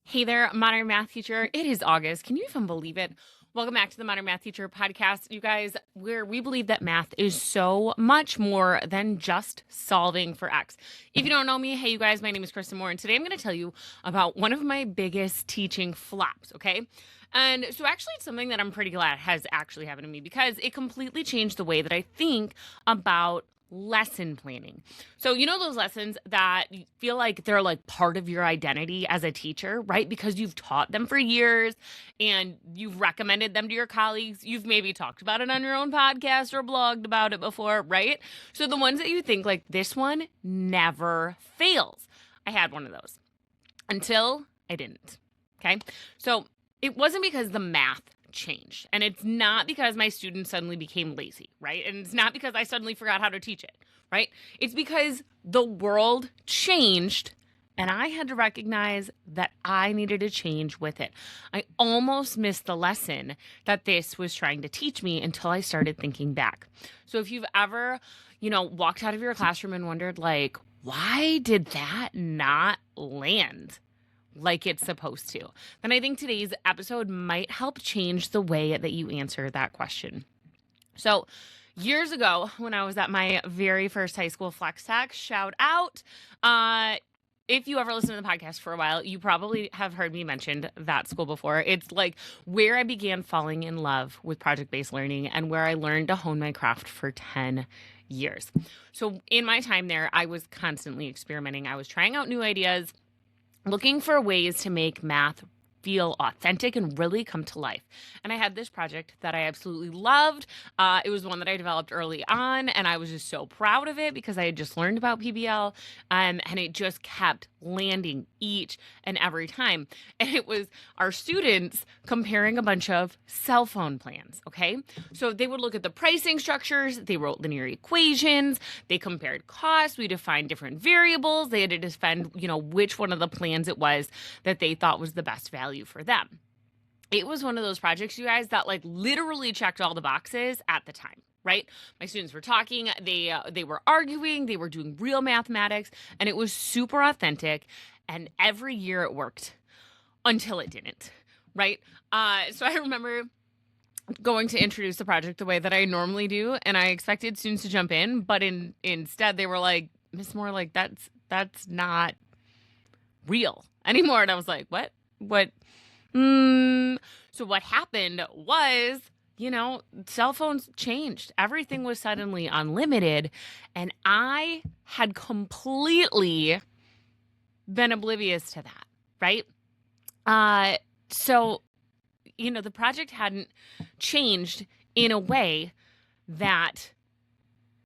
Hey there, Modern Math Teacher. It is August. Can you even believe it? Welcome back to the Modern Math Teacher podcast, you guys, where we believe that math is so much more than just solving for X. If you don't know me, hey, you guys, my name is Kristen Moore, and today I'm going to tell you about one of my biggest teaching flops, okay? And so actually it's something that I'm pretty glad has actually happened to me because it completely changed the way that I think about lesson planning. So, you know, those lessons that you feel like they're like part of your identity as a teacher, right? Because you've taught them for years and you've recommended them to your colleagues. You've maybe talked about it on your own podcast or blogged about it before, right? So the ones that you think like this one never fails. I had one of those until I didn't. Okay. So it wasn't because the math changed. And it's not because my students suddenly became lazy, right? And it's not because I suddenly forgot how to teach it, right? It's because the world changed and I had to recognize that I needed to change with it. I almost missed the lesson that this was trying to teach me until I started thinking back. So if you've ever, walked out of your classroom and wondered like, why did that not land like it's supposed to, then I think today's episode might help change the way that you answer that question. So years ago, when I was at my very first high school flex tech, shout out. If you ever listen to the podcast for a while, you probably have heard me mention that school before. It's like where I began falling in love with project-based learning and where I learned to hone my craft for 10 years. So in my time there, I was constantly experimenting. I was trying out new ideas, looking for ways to make math feel authentic and really come to life. And I had this project that I absolutely loved. It was one that I developed early on, and I was just so proud of it because I had just learned about PBL, and it just kept landing each and every time. And it was our students comparing a bunch of cell phone plans, okay? So they would look at the pricing structures, they wrote linear equations, they compared costs, we defined different variables, they had to defend, which one of the plans it was that they thought was the best value for them. It was one of those projects, you guys, that like literally checked all the boxes at the time, right? My students were talking, they were arguing, they were doing real mathematics, and it was super authentic. And every year it worked until it didn't, right? So I remember going to introduce the project the way that I normally do, and I expected students to jump in, but instead they were like, Miss Moore, like that's not real anymore. And I was like, what? So what happened was, cell phones changed. Everything was suddenly unlimited. And I had completely been oblivious to that, right? So, the project hadn't changed in a way that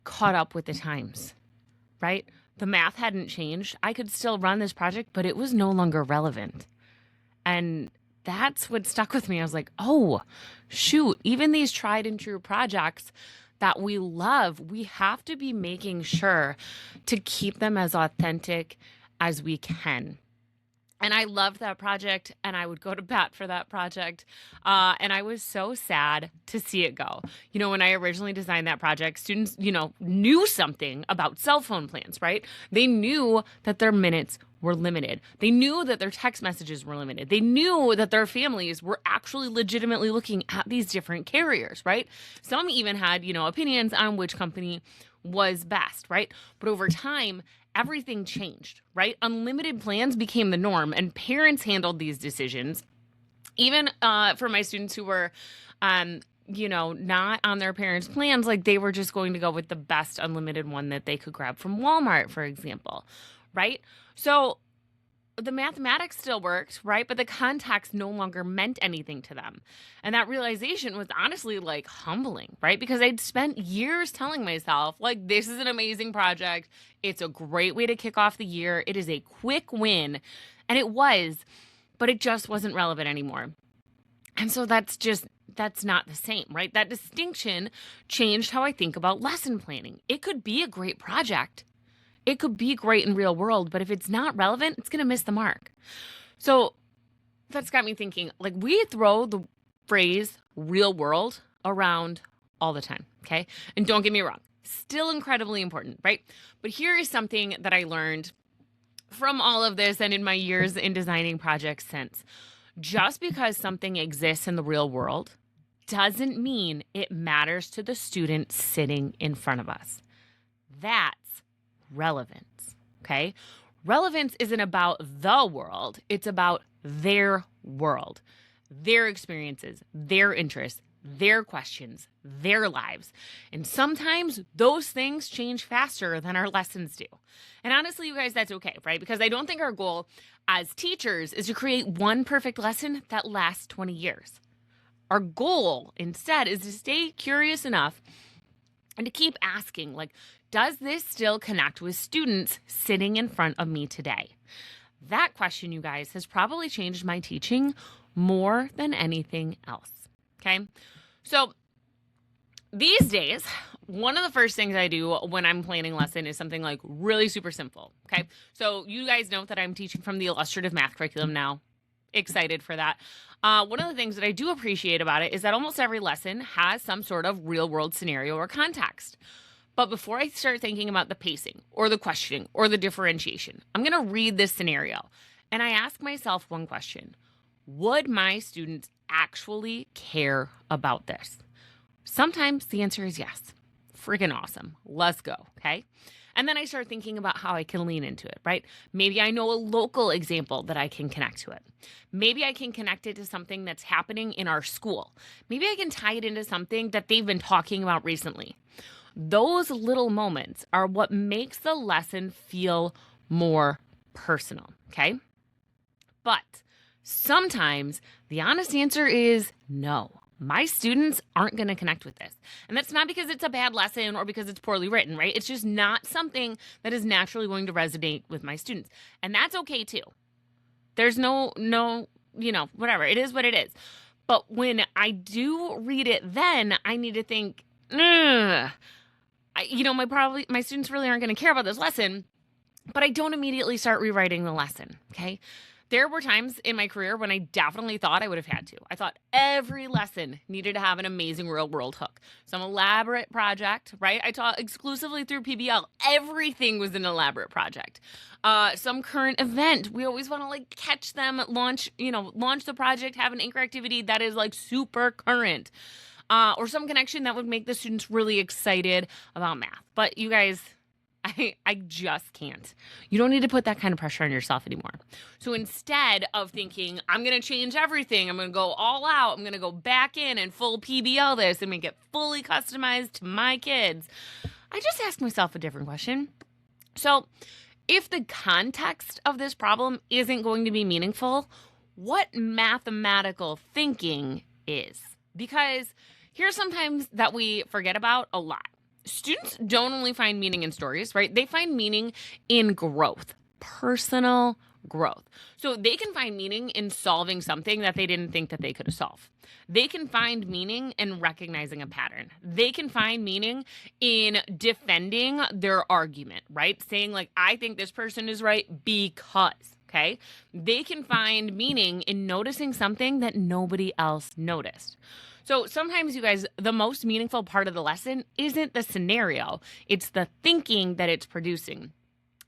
caught up with the times, right? The math hadn't changed. I could still run this project, but it was no longer relevant. And that's what stuck with me. I was like, oh, shoot, even these tried and true projects that we love, we have to be making sure to keep them as authentic as we can. And I loved that project, and I would go to bat for that project. And I was so sad to see it go. When I originally designed that project, students, knew something about cell phone plans, right? They knew that their minutes were limited. They knew that their text messages were limited. They knew that their families were actually legitimately looking at these different carriers, right? Some even had, opinions on which company was best, right? But over time, everything changed, right? Unlimited plans became the norm, and parents handled these decisions. Even for my students who were, not on their parents' plans, like they were just going to go with the best unlimited one that they could grab from Walmart, for example, right? So the mathematics still worked, right? But the context no longer meant anything to them. And that realization was honestly like humbling, right? Because I'd spent years telling myself, like, this is an amazing project. It's a great way to kick off the year. It is a quick win. And it was, but it just wasn't relevant anymore. And so that's not the same, right? That distinction changed how I think about lesson planning. It could be a great project. It could be great in real world, but if it's not relevant, it's going to miss the mark. So that's got me thinking, like, we throw the phrase real world around all the time, okay? And don't get me wrong, still incredibly important, right? But here is something that I learned from all of this and in my years in designing projects since, just because something exists in the real world doesn't mean it matters to the student sitting in front of us. That's relevance, okay? Relevance isn't about the world, it's about their world, their experiences, their interests, their questions, their lives. And sometimes those things change faster than our lessons do. And honestly, you guys, that's okay, right? Because I don't think our goal as teachers is to create one perfect lesson that lasts 20 years. Our goal instead is to stay curious enough and to keep asking, like, does this still connect with students sitting in front of me today? That question, you guys, has probably changed my teaching more than anything else. Okay. So these days, one of the first things I do when I'm planning a lesson is something like really super simple. Okay. So you guys know that I'm teaching from the Illustrative Math curriculum now. Excited for that. One of the things that I do appreciate about it is that almost every lesson has some sort of real world scenario or context. But before I start thinking about the pacing or the questioning or the differentiation, I'm going to read this scenario and I ask myself one question. Would my students actually care about this? Sometimes the answer is yes. Freaking awesome. Let's go. Okay. And then I start thinking about how I can lean into it, right? Maybe I know a local example that I can connect to it. Maybe I can connect it to something that's happening in our school. Maybe I can tie it into something that they've been talking about recently. Those little moments are what makes the lesson feel more personal, okay? But sometimes the honest answer is no. My students aren't going to connect with this. And that's not because it's a bad lesson or because it's poorly written, right? It's just not something that is naturally going to resonate with my students. And that's okay too. There's no, whatever. It is what it is. But when I do read it, then I need to think, my students really aren't going to care about this lesson, but I don't immediately start rewriting the lesson, okay? There were times in my career when I definitely thought I would have had to. I thought every lesson needed to have an amazing real world hook. Some elaborate project, right? I taught exclusively through PBL. Everything was an elaborate project. Some current event. We always want to catch them, launch the project, have an anchor activity that is super current. Or some connection that would make the students really excited about math. But you guys, I just can't. You don't need to put that kind of pressure on yourself anymore. So instead of thinking, I'm going to change everything, I'm going to go all out, I'm going to go back in and full PBL this and make it fully customized to my kids, I just ask myself a different question. So if the context of this problem isn't going to be meaningful, what mathematical thinking is? Because here's sometimes that we forget about a lot. Students don't only find meaning in stories, right? They find meaning in growth, personal growth. So they can find meaning in solving something that they didn't think that they could solve. They can find meaning in recognizing a pattern. They can find meaning in defending their argument, right? Saying I think this person is right because, okay? They can find meaning in noticing something that nobody else noticed. So sometimes, you guys, the most meaningful part of the lesson isn't the scenario. It's the thinking that it's producing.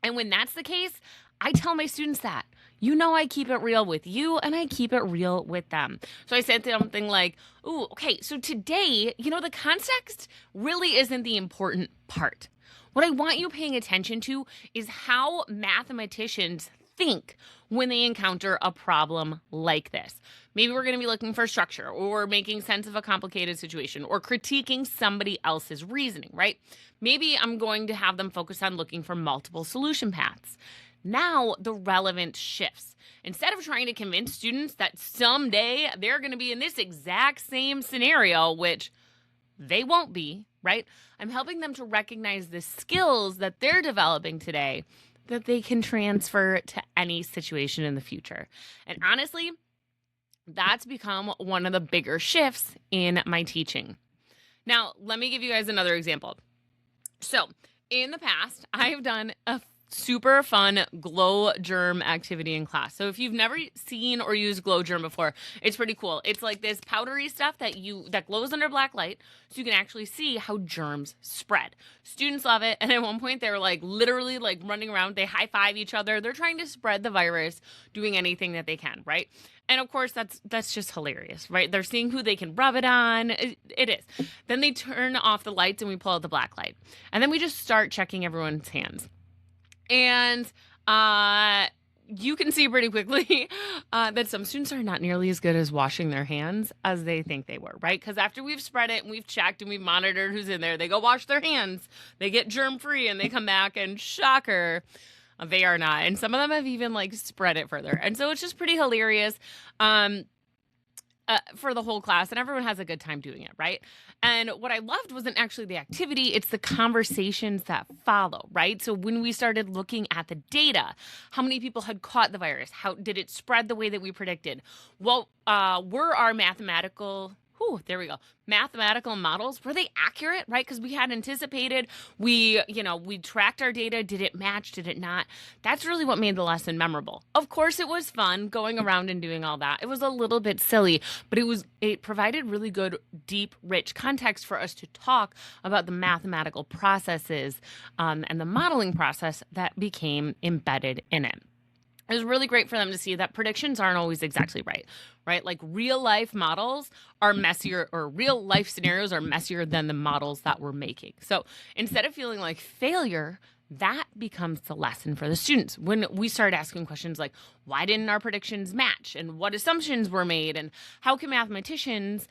And when that's the case, I tell my students that. I keep it real with you and I keep it real with them. So I said something like, ooh, okay, so today, the context really isn't the important part. What I want you paying attention to is how mathematicians think when they encounter a problem like this. Maybe we're going to be looking for structure or making sense of a complicated situation or critiquing somebody else's reasoning, right? Maybe I'm going to have them focus on looking for multiple solution paths. Now the relevance shifts. Instead of trying to convince students that someday they're going to be in this exact same scenario, which they won't be, right? I'm helping them to recognize the skills that they're developing today that they can transfer to any situation in the future. And honestly, that's become one of the bigger shifts in my teaching. Now, let me give you guys another example. So, in the past, I've done a super fun Glo Germ activity in class. So if you've never seen or used Glo Germ before, it's pretty cool. It's like this powdery stuff that glows under black light, so you can actually see how germs spread. Students love it, and at one point they were like literally like running around. They high five each other. They're trying to spread the virus, doing anything that they can, right? And of course, that's just hilarious, right? They're seeing who they can rub it on. It is. Then they turn off the lights and we pull out the black light, and then we just start checking everyone's hands. And you can see pretty quickly that some students are not nearly as good as washing their hands as they think they were, right? Because after we've spread it and we've checked and we've monitored who's in there, they go wash their hands, they get germ-free, and they come back and shocker, they are not. And some of them have even like spread it further. And so it's just pretty hilarious. For the whole class, and everyone has a good time doing it, right? And what I loved wasn't actually the activity, it's the conversations that follow, right? So when we started looking at the data, how many people had caught the virus? How did it spread the way that we predicted? Well, were our mathematical models, were they accurate, right? Because we had anticipated, we tracked our data. Did it match? Did it not? That's really what made the lesson memorable. Of course, it was fun going around and doing all that. It was a little bit silly, but it provided really good, deep, rich context for us to talk about the mathematical processes and the modeling process that became embedded in it. It was really great for them to see that predictions aren't always exactly right? Like real life models are messier, or real life scenarios are messier than the models that we're making. So instead of feeling like failure, that becomes the lesson for the students. When we start asking questions like, why didn't our predictions match? And what assumptions were made? And how can mathematicians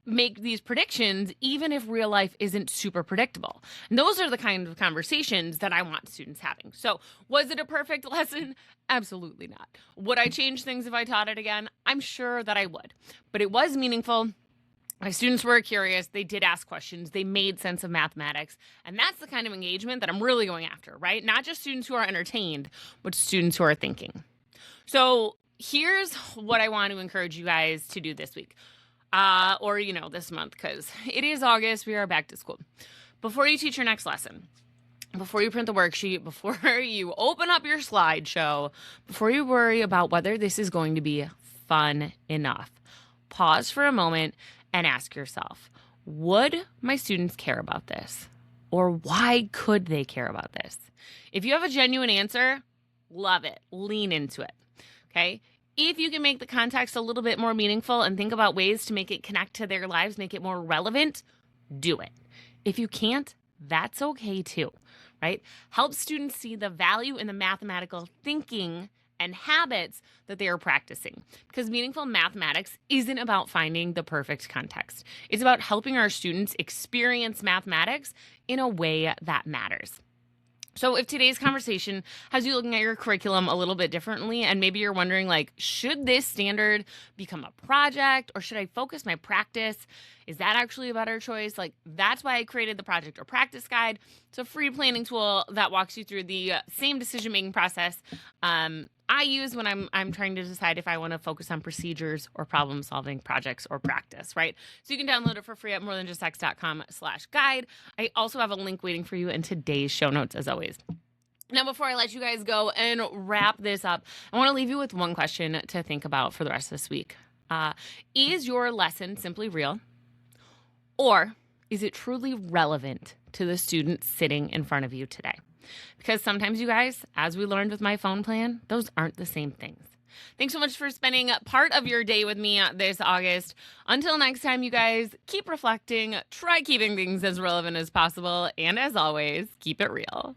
make these predictions even if real life isn't super predictable? And those are the kind of conversations that I want students having. So was it a perfect lesson? Absolutely not. Would I change things if I taught it again? I'm sure that I would. But it was meaningful. My students were curious. They did ask questions. They made sense of mathematics. And that's the kind of engagement that I'm really going after, right? Not just students who are entertained, but students who are thinking. So here's what I want to encourage you guys to do this week. Or this month, because it is August. We are back to school. Before you teach your next lesson, before you print the worksheet, before you open up your slideshow, before you worry about whether this is going to be fun enough, pause for a moment and ask yourself, would my students care about this? Or why could they care about this? If you have a genuine answer, love it. Lean into it. Okay? If you can make the context a little bit more meaningful and think about ways to make it connect to their lives, make it more relevant, do it. If you can't, that's okay too, right? Help students see the value in the mathematical thinking and habits that they are practicing. Because meaningful mathematics isn't about finding the perfect context. It's about helping our students experience mathematics in a way that matters. So if today's conversation has you looking at your curriculum a little bit differently, and maybe you're wondering, like, should this standard become a project, or should I focus my practice? Is that actually a better choice? Like, that's why I created the project or practice guide. It's a free planning tool that walks you through the same decision-making process I use when I'm trying to decide if I want to focus on procedures or problem-solving projects or practice, right? So you can download it for free at morethanjustx.com/guide. I also have a link waiting for you in today's show notes, as always. Now, before I let you guys go and wrap this up, I want to leave you with one question to think about for the rest of this week. Is your lesson simply real? Or is it truly relevant to the student sitting in front of you today? Because sometimes, you guys, as we learned with my phone plan, those aren't the same things. Thanks so much for spending part of your day with me this August. Until next time, you guys, keep reflecting, try keeping things as relevant as possible, and as always, keep it real.